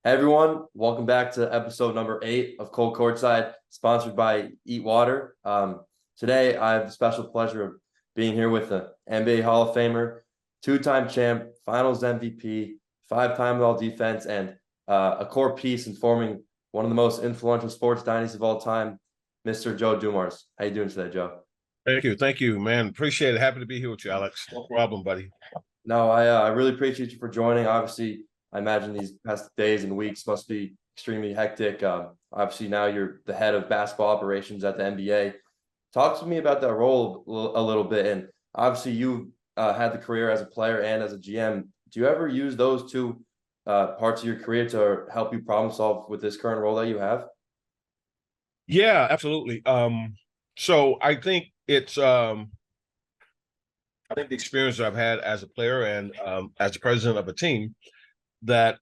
Hey everyone, welcome back to episode number 8 of Co-Courtside, sponsored by Eat Water. Today, I have the special pleasure of being here with an NBA Hall of Famer, two-time champ, Finals MVP, five-time All-Defense, and a core piece in forming one of the most influential sports dynasties of all time, Mr. Joe Dumars. How you doing today, Joe? Thank you, man. Appreciate it. Happy to be here with you, Alex. No problem, buddy. No, I really appreciate you for joining. Obviously, I imagine these past days and weeks must be extremely hectic. Obviously, now you're the head of basketball operations at the NBA. Talk to me about that role a little bit. And obviously, you had the career as a player and as a GM. Do you ever use those two parts of your career to help you problem solve with this current role that you have? Yeah, absolutely. So I think the experience I've had as a player and as the president of a team that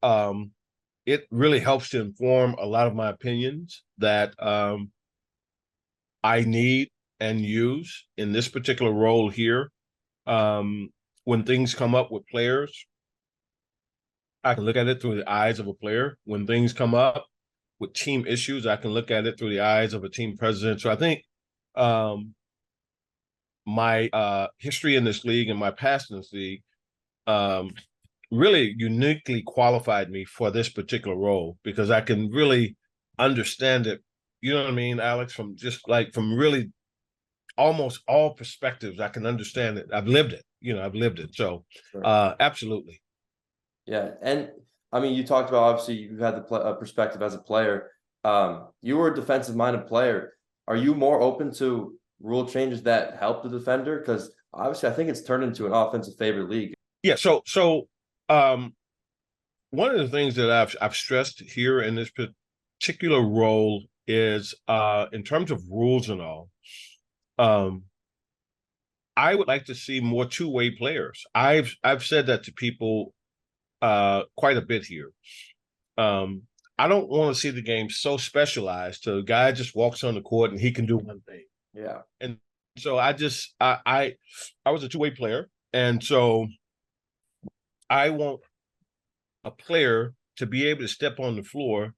it really helps to inform a lot of my opinions that I need and use in this particular role here. When things come up with players, I can look at it through the eyes of a player. When things come up with team issues, I can look at it through the eyes of a team president. So I think um, my history in this league and my past in this league um, really uniquely qualified me for this particular role because I can really understand it. You know what I mean, Alex? From really almost all perspectives, I can understand it. I've lived it. I've lived it. So, Sure. absolutely. Yeah, and I mean, you talked about obviously you had the perspective as a player. You were a defensive-minded player. Are you more open to rule changes that help the defender? Because obviously, I think it's turned into an offensive favored league. Yeah. Um, One of the things that I've stressed here in this particular role is in terms of rules and all. Um, I would like to see more two-way players. I've said that to people quite a bit here. Um, I don't want to see the game so specialized to a guy just walks on the court and he can do one thing. Yeah. And so I was a two-way player, and so I want a player to be able to step on the floor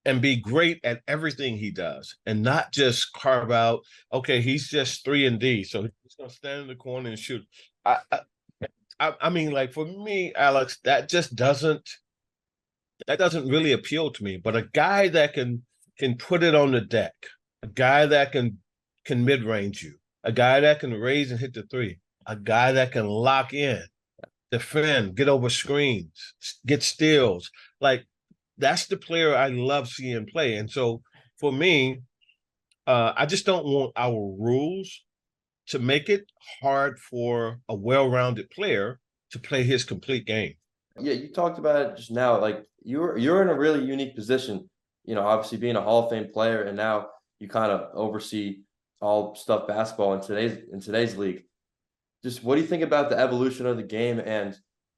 and be great at everything he does and not just carve out, okay, he's just 3 and D, so he's gonna stand in the corner and shoot. I I mean, like for me, Alex, that doesn't really appeal to me. But a guy that can put it on the deck, a guy that can mid range you, a guy that can raise and hit the three, a guy that can lock in, defend, get over screens, get steals. Like that's the player I love seeing play. And so for me, I just don't want our rules to make it hard for a well-rounded player to play his complete game. Yeah, you talked about it just now. Like you're in a really unique position. Obviously being a Hall of Fame player, and now you kind of oversee all stuff basketball in today's league. Just what do you think about the evolution of the game? And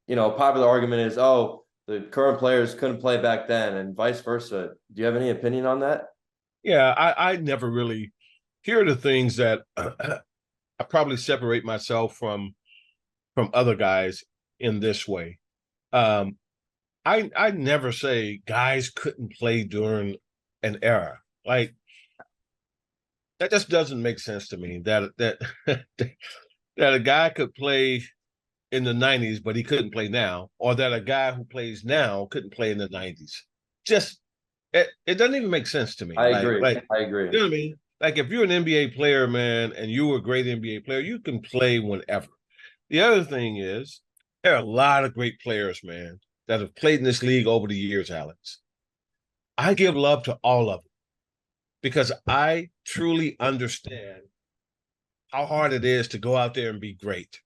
a popular argument is, oh, the current players couldn't play back then, and vice versa. Do you have any opinion on that? Yeah, I never really. Here are the things that I probably separate myself from other guys in this way. Um, I never say guys couldn't play during an era. Like that just doesn't make sense to me. That that a guy could play in the 90s, but he couldn't play now, or that a guy who plays now couldn't play in the 90s. Just it doesn't even make sense to me. I agree. I agree. You know what I mean? Like if you're an NBA player, man, and you were a great NBA player, you can play whenever. The other thing is there are a lot of great players, man, that have played in this league over the years, Alex. I give love to all of them because I truly understand how hard it is to go out there and be great.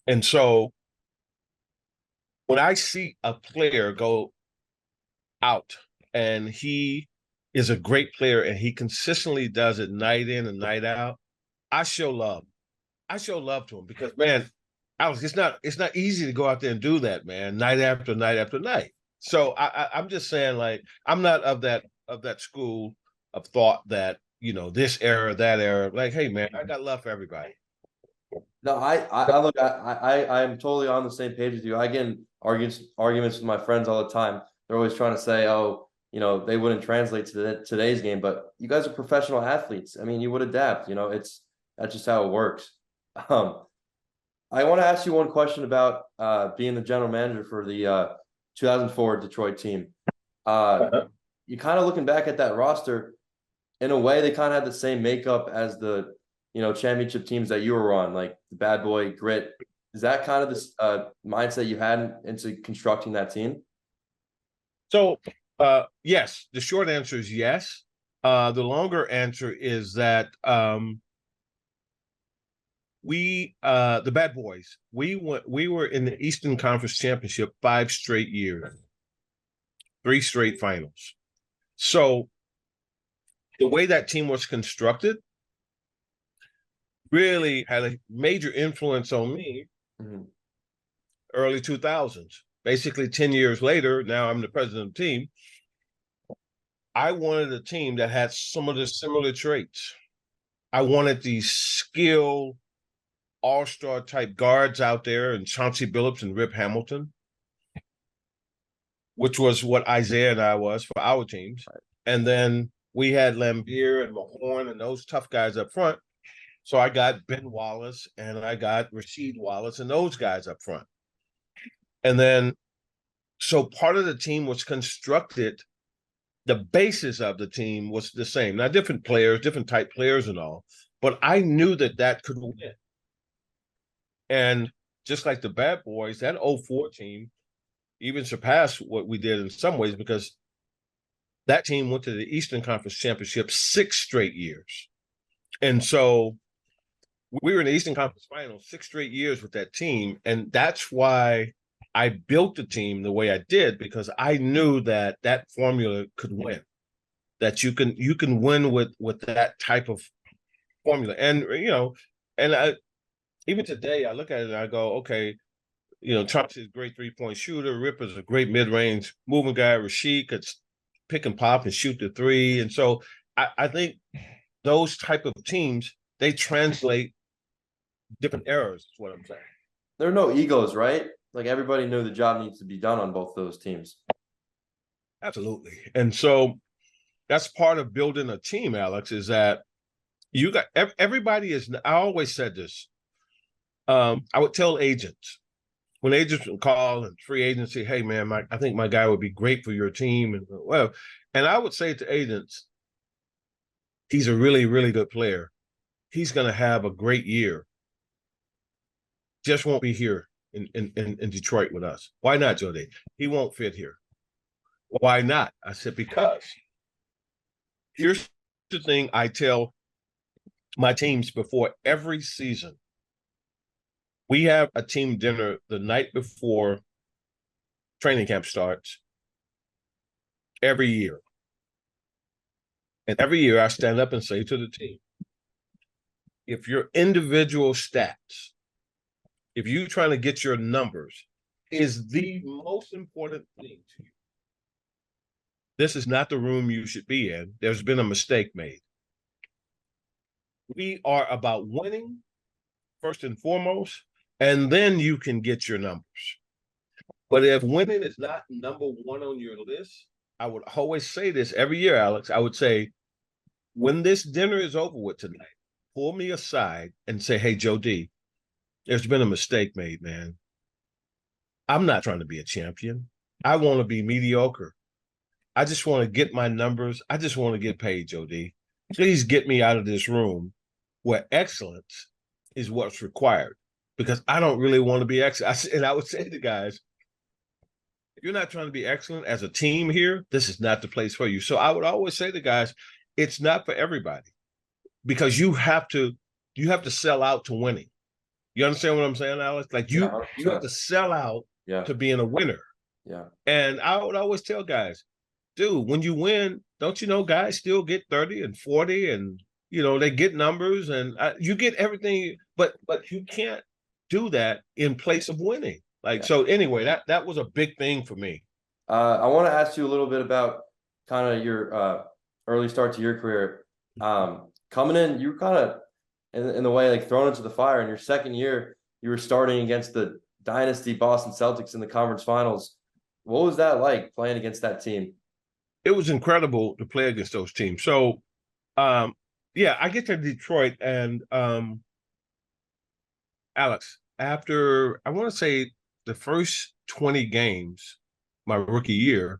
And so when I see a player go out and he is a great player and he consistently does it night in and night out, I show love. I show love to him because man, Alex, it's not easy to go out there and do that, man, night after night after night. So I'm just saying, like, I'm not of that school of thought that this era, that era. Like, hey, man, I got love for everybody. No, I look, I'm totally on the same page with you. I get in arguments with my friends all the time. They're always trying to say, oh, they wouldn't translate to today's game, but you guys are professional athletes. I mean, you would adapt. That's just how it works. Um, I want to ask you one question about being the general manager for the 2004 Detroit team. You kind of looking back at that roster, in a way, they kind of had the same makeup as the championship teams that you were on, like the Bad Boy Grit. Is that kind of this mindset you had into constructing that team? So, yes, the short answer is yes. The longer answer is that the Bad Boys, we were in the Eastern Conference Championship 5 straight years, 3 straight finals. So the way that team was constructed really had a major influence on me. Early 2000s. Basically 10 years later, now I'm the president of the team. I wanted a team that had some of the similar traits. I wanted these skilled all-star type guards out there, and Chauncey Billups and Rip Hamilton, which was what Isaiah and I was for our teams. And then we had Lambeer and Mahorn and those tough guys up front. So I got Ben Wallace and I got Rasheed Wallace and those guys up front. And then, so part of the team was constructed, the basis of the team was the same. Now, different players, different type players and all, but I knew that could win. And just like the Bad Boys, that 04 team even surpassed what we did in some ways, because that team went to the Eastern Conference Championship 6 straight years. And so we were in the Eastern Conference Finals 6 straight years with that team. And that's why I built the team the way I did, because I knew that formula could win, that you can win with that type of formula. And, even today, I look at it and I go, okay, Chauncey is a great 3-point shooter. Rip is a great mid-range movement guy. Rasheed could pick and pop and shoot the 3. And so I think those type of teams, they translate different errors, is what I'm saying. There are no egos, right? Like, everybody knew the job needs to be done on both those teams. Absolutely. And so that's part of building a team, Alex, is that you got everybody is, I always said this. I would tell agents, when agents would call and free agency, hey man, I think my guy would be great for your team. And I would say to agents, he's a really, really good player. He's going to have a great year. Just won't be here in Detroit with us. Why not, Jody? He won't fit here. Why not? I said, because here's the thing I tell my teams before every season. We have a team dinner the night before training camp starts every year. And every year I stand up and say to the team, if your individual stats, if you're trying to get your numbers, is the most important thing to you, this is not the room you should be in. There's been a mistake made. We are about winning first and foremost, and then you can get your numbers. But if winning is not number one on your list, I would always say this every year, Alex. I would say, when this dinner is over with tonight, pull me aside and say, hey, Joe D, there's been a mistake made, man. I'm not trying to be a champion. I want to be mediocre. I just want to get my numbers. I just want to get paid, Joe D. Please get me out of this room where excellence is what's required, because I don't really want to be excellent. And I would say to guys, if you're not trying to be excellent as a team here, this is not the place for you. So I would always say to guys, it's not for everybody, because you have to sell out to winning. You understand what I'm saying, Alex? Like you have to sell out to being a winner. Yeah. And I would always tell guys, dude, when you win, don't you know guys still get 30 and 40 and, they get numbers and you get everything, but you can't do that in place of winning. So anyway, that was a big thing for me. I want to ask you a little bit about kind of your early start to your career. Coming in, you kind of in the way, like thrown into the fire. In your second year, you were starting against the Dynasty Boston Celtics in the conference finals. What was that like playing against that team? It was incredible to play against those teams. So, yeah, I get to Detroit, and Alex, after I want to say the first 20 games, my rookie year,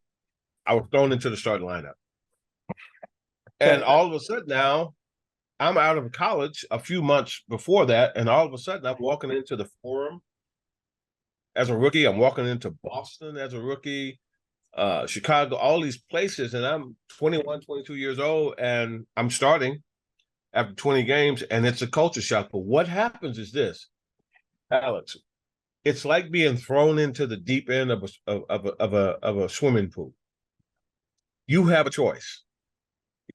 I was thrown into the starting lineup. And all of a sudden now, I'm out of college a few months before that, and all of a sudden I'm walking into the Forum as a rookie. I'm walking into Boston as a rookie, Chicago, all these places, and I'm 21, 22 years old, and I'm starting after 20 games, and it's a culture shock. But what happens is this, Alex, it's like being thrown into the deep end of a swimming pool. You have a choice.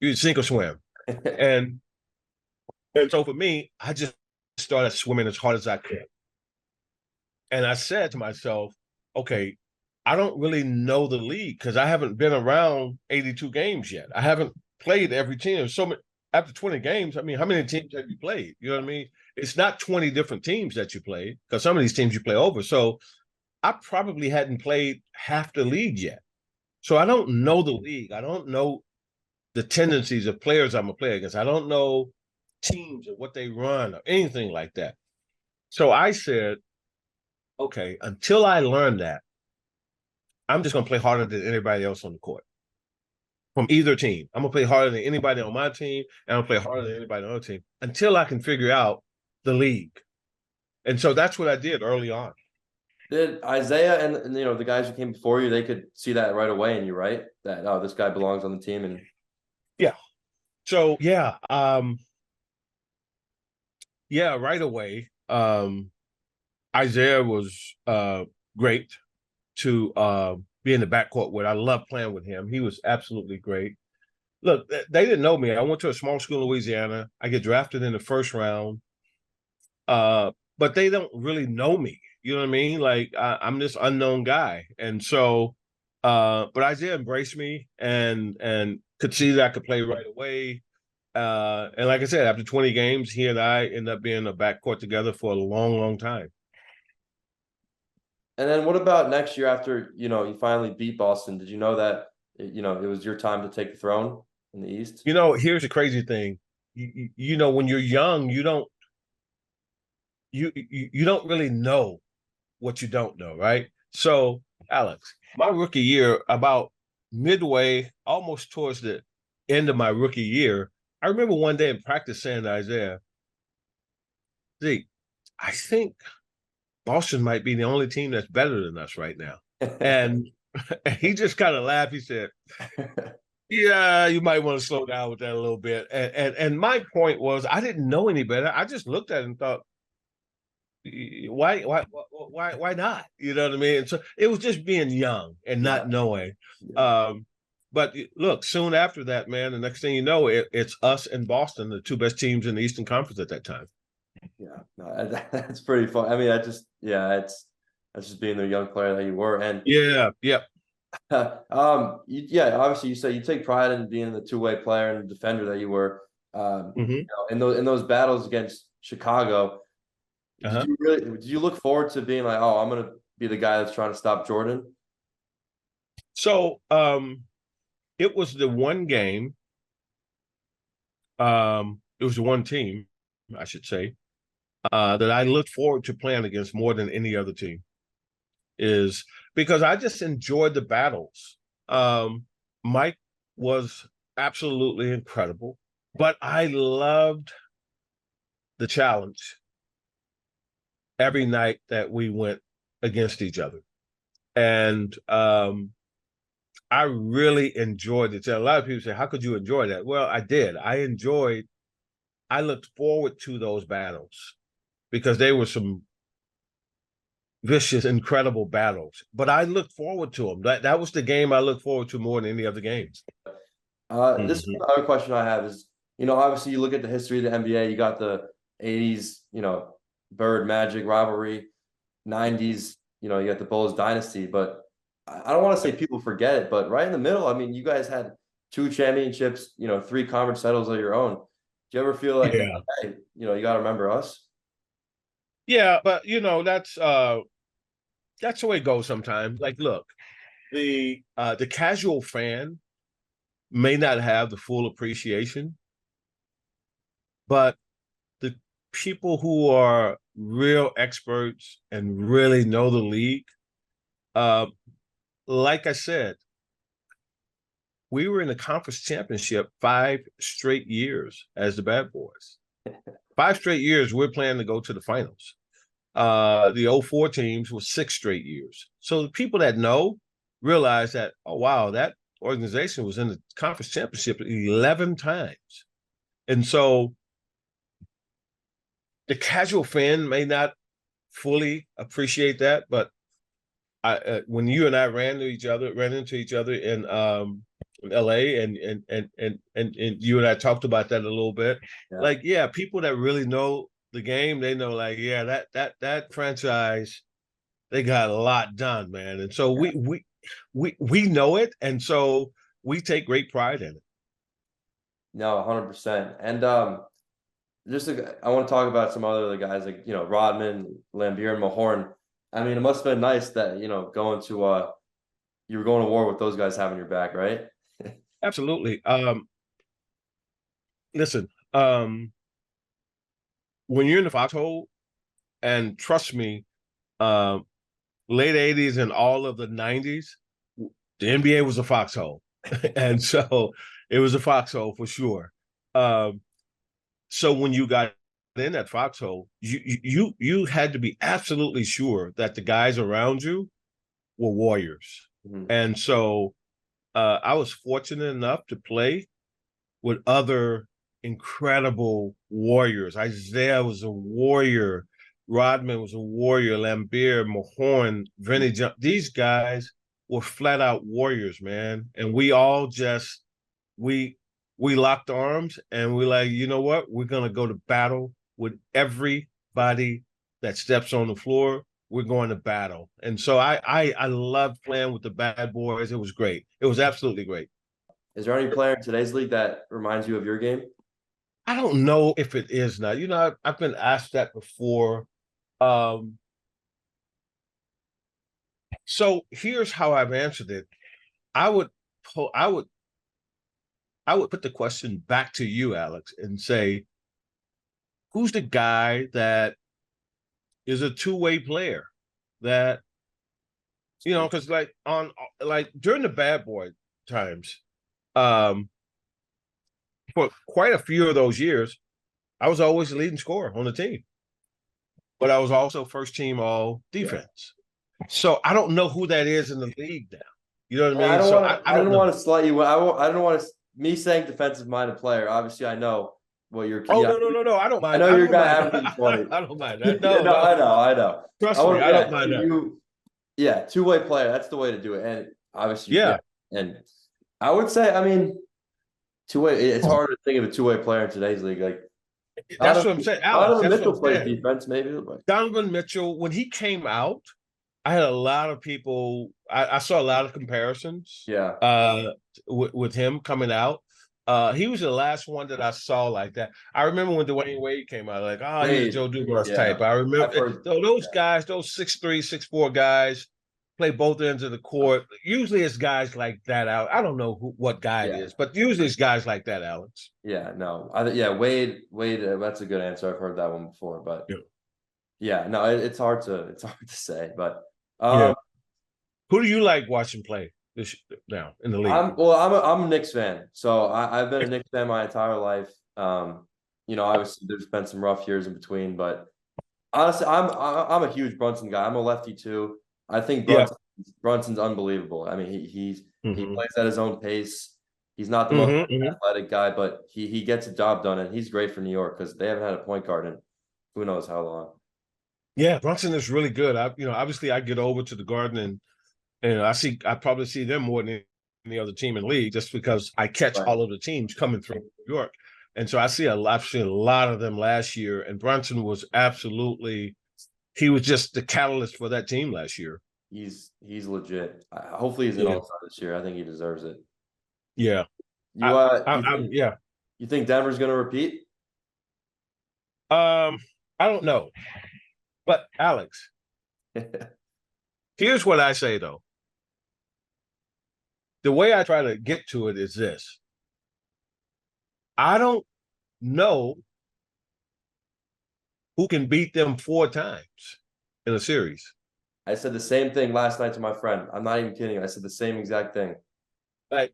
You sink or swim. And so for me, I just started swimming as hard as I could. And I said to myself, okay, I don't really know the league because I haven't been around 82 games yet. I haven't played every team. So after 20 games, I mean, how many teams have you played? You know what I mean? It's not 20 different teams that you play because some of these teams you play over. So I probably hadn't played half the league yet. So I don't know the league. I don't know the tendencies of players I'm going to play against. I don't know teams or what they run or anything like that. So I said, okay, until I learn that, I'm just going to play harder than anybody else on the court from either team. I'm going to play harder than anybody on my team, and I'm going to play harder than anybody on the other team until I can figure out the league. And so that's what I did early on. Did Isaiah and the guys who came before you, they could see that right away in you, right? That, oh, this guy belongs on the team. And yeah. So yeah, right away. Isaiah was great to be in the backcourt with. I love playing with him. He was absolutely great. Look, they didn't know me. I went to a small school in Louisiana. I get drafted in the first round, but they don't really know me. You know what I mean? Like I'm this unknown guy, and so, but Isaiah embraced me and could see that I could play right away. And like I said, after 20 games, he and I ended up being a backcourt together for a long, long time. And then what about next year after, you finally beat Boston? Did you know that, it was your time to take the throne in the East? Here's the crazy thing. When you're young, you don't really know what you don't know, right? So, Alex, my rookie year, about midway, almost towards the end of my rookie year, I remember one day in practice saying to Isaiah, "Zeke, I think Boston might be the only team that's better than us right now." And he just kind of laughed. He said, "Yeah, you might want to slow down with that a little bit." And my point was, I didn't know any better. I just looked at it and thought, why not? You know what I mean? And so it was just being young and not knowing. Yeah. But look, soon after that, man, the next thing you know, it's us and Boston, the two best teams in the Eastern Conference at that time. Yeah, no, that's pretty fun. I mean, that's just being the young player that you were. And yeah. Obviously you say you take pride in being the two-way player and the defender that you were. In those battles against Chicago, did you look forward to being like, oh, I'm gonna be the guy that's trying to stop Jordan? So it was the one game. It was the one team, I should say, that I looked forward to playing against more than any other team, is because I just enjoyed the battles. Mike was absolutely incredible, but I loved the challenge every night that we went against each other. And I really enjoyed it. A lot of people say, how could you enjoy that? Well, I did. I looked forward to those battles because they were some vicious, incredible battles. But I looked forward to them. That was the game I looked forward to more than any other games. This other question I have is, obviously you look at the history of the NBA, you got the 80s, Bird Magic rivalry, 90s, you got the Bulls dynasty, but I don't want to say people forget it, but right in the middle, I mean, you guys had 2 championships, 3 conference titles of your own. Do you ever feel like, Yeah. hey, you got to remember us? Yeah, but that's the way it goes sometimes. Like, look, the casual fan may not have the full appreciation, but the people who are real experts and really know the league, uh, like I said, we were in the conference championship 5 straight years as the Bad Boys. 5 straight years we're planning to go to the finals. The '04 teams was 6 straight years. So the people that know realize that, oh, wow, that organization was in the conference championship 11 times. And so the casual fan may not fully appreciate that, but when you and I ran into each other in LA, and you and I talked about that a little bit. Yeah. Like, yeah, people that really know the game, they know, like, yeah, that franchise, they got a lot done, man. And so we know it, and so we take great pride in it. No, 100%. And I want to talk about some other guys like, Rodman, Lambier, and Mahorn. I mean, it must have been nice that, going to you were going to war with those guys having your back, right? Absolutely. Listen, when you're in the foxhole, and trust me, late '80s and all of the '90s, the NBA was a foxhole, and so it was a foxhole for sure. So when you got in that foxhole, you had to be absolutely sure that the guys around you were warriors. Mhm. And so I was fortunate enough to play with other incredible warriors. Isaiah was a warrior. Rodman was a warrior. Lambier, Mahorn, Vinny, these guys were flat out warriors, man. And we all just we locked arms and we're like, you know what? We're gonna go to battle with everybody that steps on the floor. We're going to battle. And so I loved playing with the Bad Boys. It was great. It was absolutely great. Is there any player in today's league that reminds you of your game? I don't know if it is now. I've been asked that before. Um, so here's how I've answered it. I would I would put the question back to you, Alex, and say, who's the guy that is a two-way player that, because like during the Bad Boy times, um, for quite a few of those years, I was always the leading scorer on the team, but I was also first team all defense. Yeah. So I don't know who that is in the league now. You know what I mean? I don't want to slight you. I don't want to. Me saying defensive minded player. Obviously, I know what your key. Oh, no! I don't mind. I know your guy averaging 20. I don't mind that. No, I know. Trust me, I don't mind that. Yeah, two-way player. That's the way to do it. And obviously, yeah. And I would say, I mean, two-way. It's hard to think of a two-way player in today's league. Like that's what I'm saying. Alex, Donovan Mitchell plays defense, maybe. Donovan Mitchell, when he came out, I had a lot of people. I saw a lot of comparisons. Yeah. With him coming out, he was the last one that I saw like that. I remember when Dwayne Wade came out, like, he's a Joe Dumars type. I remember those guys, those 6'3", 6'4" guys, play both ends of the court. Usually, it's guys like that out. I don't know what guy it is, but usually it's guys like that, Alex. Yeah. No. Wade. That's a good answer. I've heard that one before, but no, it's hard to say, but. Who do you like watching play this now in the league? I'm a Knicks fan, so I've been a Knicks fan my entire life. Obviously there's been some rough years in between, but honestly, I'm a huge Brunson guy. I'm a lefty too. I think Brunson's unbelievable. I mean, he plays at his own pace. He's not the most athletic guy, but he gets a job done, and he's great for New York because they haven't had a point guard in who knows how long. Yeah, Brunson is really good. Obviously I get over to the Garden and I probably see them more than any other team in the league just because I catch all of the teams coming through New York. And so I've seen a lot of them last year, and Brunson was he was just the catalyst for that team last year. He's legit. Hopefully he's an All-Star this year. I think he deserves it. Yeah. You think Denver's going to repeat? I don't know, but Alex, here's what I say though. The way I try to get to it is this: I don't know who can beat them 4 times in a series. I said the same thing last night to my friend. I'm not even kidding. I said the same exact thing. Like,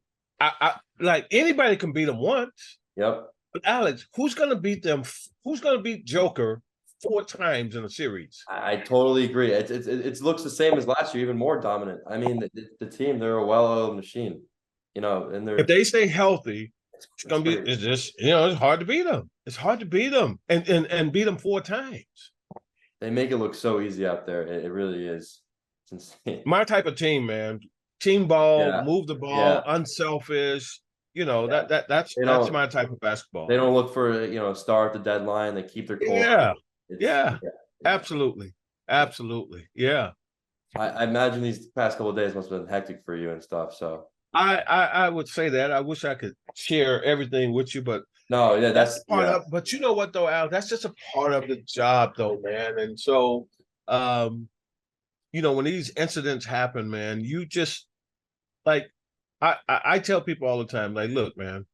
like anybody can beat them once. Yep. But Alex, who's gonna beat them? Who's gonna beat Joker 4 times in a series? I totally agree. It looks the same as last year, even more dominant. I mean, the team, they're a well-oiled machine, and If they stay healthy, it's gonna be. crazy. It's just it's hard to beat them. It's hard to beat them and beat them 4 times. They make it look so easy out there. It really is. It's insane. My type of team, man. Team ball, Yeah. move the ball, Yeah. unselfish. Yeah. That's my type of basketball. They don't look for a star at the deadline. They keep their core. Yeah. Absolutely. Absolutely. Yeah. I imagine these past couple of days must have been hectic for you and stuff. So I would say that. I wish I could share everything with you, but no, yeah, that's part of. But you know what though, Al? That's just a part of the job, though, man. And so, when these incidents happen, man, you just like I tell people all the time, like, look, man,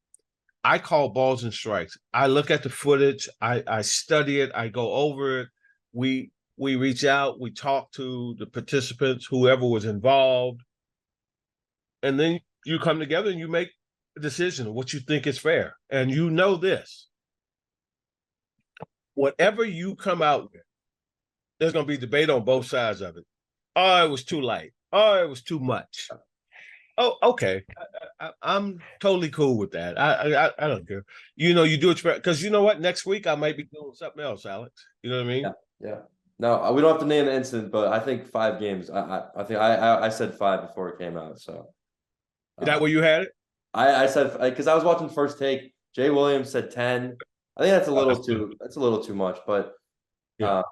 I call balls and strikes. I look at the footage, I study it, I go over it. We reach out, we talk to the participants, whoever was involved, and then you come together and you make a decision of what you think is fair. And you know this. Whatever you come out with, there's going to be debate on both sides of it. Oh, it was too light. Oh, it was too much. Oh, okay. I'm totally cool with that. I don't care. You do it because you know what? Next week I might be doing something else, Alex. You know what I mean? Yeah. No, we don't have to name the incident, but I think 5 games. I think I said 5 before it came out. So is that where you had it? I said because I was watching First Take. Jay Williams said 10. I think that's a little too. That's a little too much, but I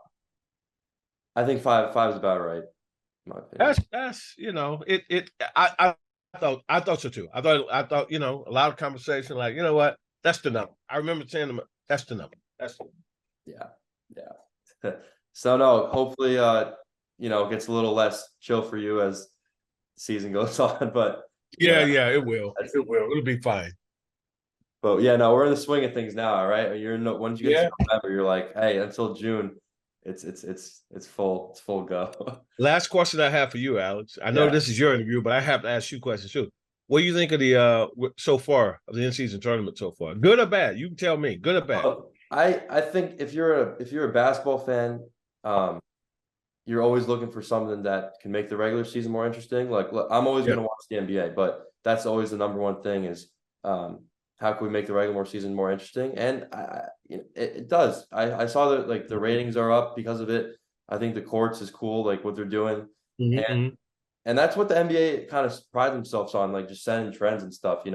think 5 is about right. In my opinion. That's it. I thought so too. I thought a lot of conversation like what, that's the number. I remember saying that's the number. That's the number. Yeah. So no, hopefully it gets a little less chill for you as the season goes on, but yeah, it will. It'll be fine. But yeah, no, we're in the swing of things now, right? Once you get to November, you're like, hey, until June, it's full go. Last question I have for you, Alex. I know this is your interview, but I have to ask you questions too. What do you think of the so far of the in-season tournament so far? Good or bad? You can tell me. Good or bad? I think if you're a basketball fan, you're always looking for something that can make the regular season more interesting. Like, look, I'm always going to watch the NBA, but that's always the number one thing is how can we make the regular season more interesting? And it does. I saw that the ratings are up because of it. I think the courts is cool, like what they're doing, and that's what the NBA kind of pride themselves on, like just setting trends and stuff,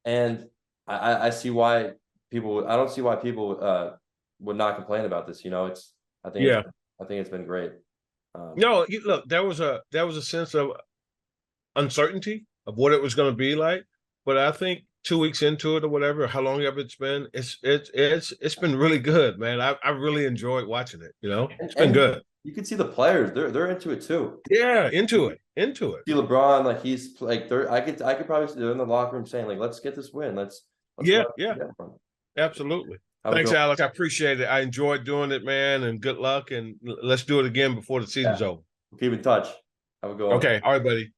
And I see why people. I don't see why people would not complain about this. I think it's been great. No, look, there was a sense of uncertainty of what it was going to be like. But I think 2 weeks into it or whatever, how long ever it's been, it's been really good, man. I really enjoyed watching it. It's been good. You can see the players; they're into it too. Yeah, into it. See LeBron, like he's like I could probably see them in the locker room saying like, "Let's get this win. Let's Absolutely. Thanks, Alex. I appreciate it. I enjoyed doing it, man. And good luck. And let's do it again before the season's over. We'll keep in touch. Have a good one. Okay. All right, buddy.